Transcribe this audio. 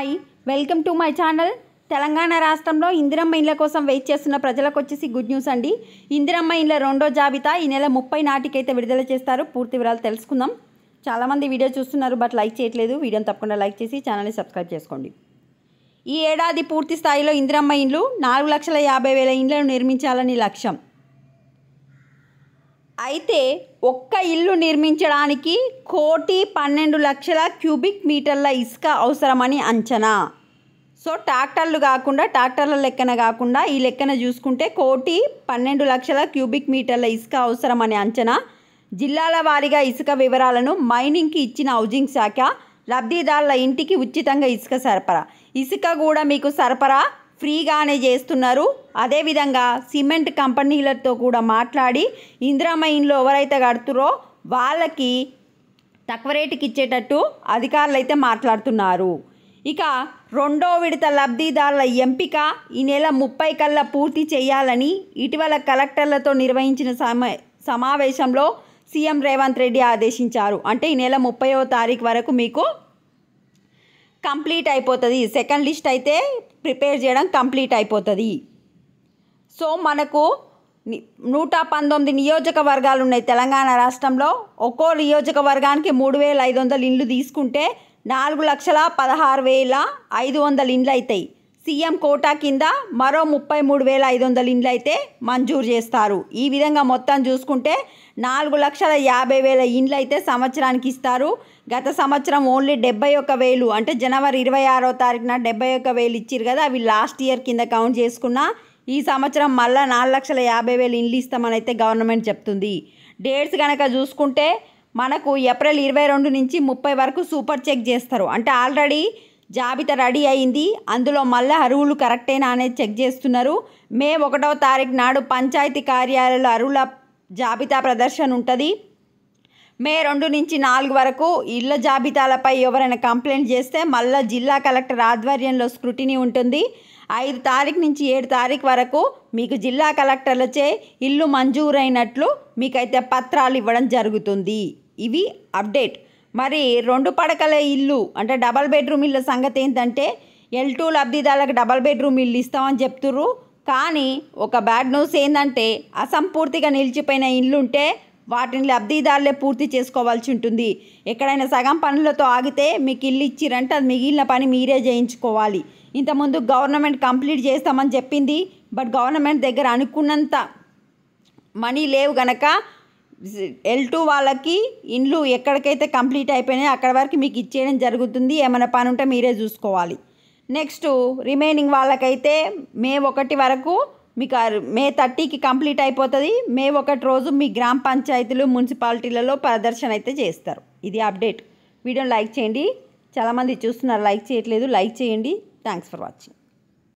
Hi welcome to my channel. Telangana రాష్ట్రంలో ఇందిరమ్మ ఇండ్ల కోసం వెయిట్ చేస్తున్న ప్రజలకు వచ్చేసి గుడ్ న్యూస్ అండి. ఇందిరమ్మ ఇండ్ల రెండో జాబితా ఈ నెల 30 నాటికైతే విడుదల చేస్తారు. పూర్తి వివరాలు తెలుసుకుందాం. చాలామంది వీడియో చూస్తున్నారు బట్ లైక్ చేయట్లేదు. వీడియోని తప్పకుండా లైక్ చేసి ఛానల్ని సబ్స్క్రైబ్ చేసుకోండి. ఈ ఏడాది పూర్తి స్థాయిలో ఇందిరమ్మ ఇండ్లు 4,50,000 ఇండ్లను నిర్మించాలని లక్ష్యం. అయితే ఒక్క ఇల్లు నిర్మించడానికి 1,12,00,000 క్యూబిక్ మీటర్ల ఇసుక అవసరమని అంచనా. సో ట్రాక్టర్ల లెక్కన కాకుండా ఈ లెక్కన చూసుకుంటే 1,12,00,000 క్యూబిక్ మీటర్ల ఇసుక అవసరమని అంచనా. జిల్లాల వారీగా ఇసుక వివరాలను మైనింగ్కి ఇచ్చిన హౌజింగ్ శాఖ. లబ్ధిదారుల ఇంటికి ఉచితంగా ఇసుక సరఫరా. ఇసుక కూడా మీకు సరఫరా ఫ్రీగానే చేస్తున్నారు. అదేవిధంగా సిమెంట్ కంపెనీలతో కూడా మాట్లాడి ఇందిరమ్మ ఇండ్లు ఎవరైతే కడుతురో వాళ్ళకి తక్కువ రేటుకి ఇచ్చేటట్టు అధికారులు అయితే మాట్లాడుతున్నారు. ఇక రెండో విడత లబ్ధిదారుల ఎంపిక ఈ నెల 30 కల్లా పూర్తి చేయాలని ఇటీవల కలెక్టర్లతో నిర్వహించిన సమావేశంలో సీఎం రేవంత్ రెడ్డి ఆదేశించారు. అంటే ఈ నెల 30వ తారీఖు వరకు మీకు కంప్లీట్ అయిపోతుంది. సెకండ్ లిస్ట్ అయితే ప్రిపేర్ చేయడం కంప్లీట్ అయిపోతుంది. సో మనకు 119 నియోజకవర్గాలు ఉన్నాయి తెలంగాణ రాష్ట్రంలో. ఒక్కో నియోజకవర్గానికి 3,500 ఇండ్లు తీసుకుంటే 4,16,500 ఇండ్లు అవుతాయి. సీఎం కోటా కింద మరో 33,500 ఇండ్లు అయితే మంజూరు చేస్తారు. ఈ విధంగా మొత్తం చూసుకుంటే 4,50,000 ఇండ్లు అయితే సంవత్సరానికి ఇస్తారు. గత సంవత్సరం ఓన్లీ 71,000 అంటే జనవరి 26వ తారీఖున 71,000 ఇచ్చారు కదా, అవి లాస్ట్ ఇయర్ కింద కౌంట్ చేసుకున్నా. ఈ సంవత్సరం మళ్ళీ 4,50,000 ఇండ్లు ఇస్తామని అయితే గవర్నమెంట్ చెప్తుంది. డేట్స్ కనుక చూసుకుంటే మనకు ఏప్రిల్ 22 నుంచి 30 వరకు సూపర్ చెక్ చేస్తారు. అంటే ఆల్రెడీ జాబితా రెడీ అయింది, అందులో మళ్ళీ అరువులు కరెక్టేనా అనేది చెక్ చేస్తున్నారు. మే 1వ తారీఖు నాడు పంచాయతీ కార్యాలయాల అరువుల జాబితా ప్రదర్శన ఉంటుంది. మే 2 నుంచి 4 వరకు ఇళ్ల జాబితాలపై ఎవరైనా కంప్లైంట్ చేస్తే మళ్ళీ జిల్లా కలెక్టర్ ఆధ్వర్యంలో స్క్రూటినీ ఉంటుంది. 5 తారీఖు నుంచి 7 తారీఖు వరకు మీకు జిల్లా కలెక్టర్లచే ఇల్లు మంజూరైనట్లు మీకైతే పత్రాలు ఇవ్వడం జరుగుతుంది. ఇవి అప్డేట్. మరి 2 పడకల ఇల్లు అంటే డబల్ బెడ్రూమ్ ఇళ్ళ సంగతి ఏంటంటే L2 లబ్ధిదారులకు డబల్ బెడ్రూమ్ ఇల్లు ఇస్తామని చెప్తుర్రు. కానీ ఒక బ్యాడ్ న్యూస్ ఏంటంటే అసంపూర్తిగా నిలిచిపోయిన ఇల్లు ఉంటే వాటిని లబ్ధిదారులే పూర్తి చేసుకోవాల్సి ఉంటుంది. ఎక్కడైనా సగం పనులతో ఆగితే మీకు ఇల్లు ఇచ్చిరంటే అది మిగిలిన పని మీరే చేయించుకోవాలి. ఇంతకుముందు గవర్నమెంట్ కంప్లీట్ చేస్తామని చెప్పింది, బట్ గవర్నమెంట్ దగ్గర అనుకున్నంత మనీ లేవు గనక L2 వాళ్ళకి ఇండ్లు ఎక్కడికైతే కంప్లీట్ అయిపోయినాయో అక్కడ వరకు మీకు ఇచ్చేయడం జరుగుతుంది. ఏమైనా పని ఉంటే మీరే చూసుకోవాలి. నెక్స్ట్ రిమైనింగ్ వాళ్ళకైతే మే 1 వరకు మీకు మే 30కి కంప్లీట్ అయిపోతుంది. మే 1 రోజు మీ గ్రామ పంచాయతీలు మున్సిపాలిటీలలో ప్రదర్శన అయితే చేస్తారు. ఇది అప్డేట్. వీడియోని లైక్ చేయండి. చాలామంది చూస్తున్నారు, లైక్ చేయట్లేదు. లైక్ చేయండి. Thanks for watching.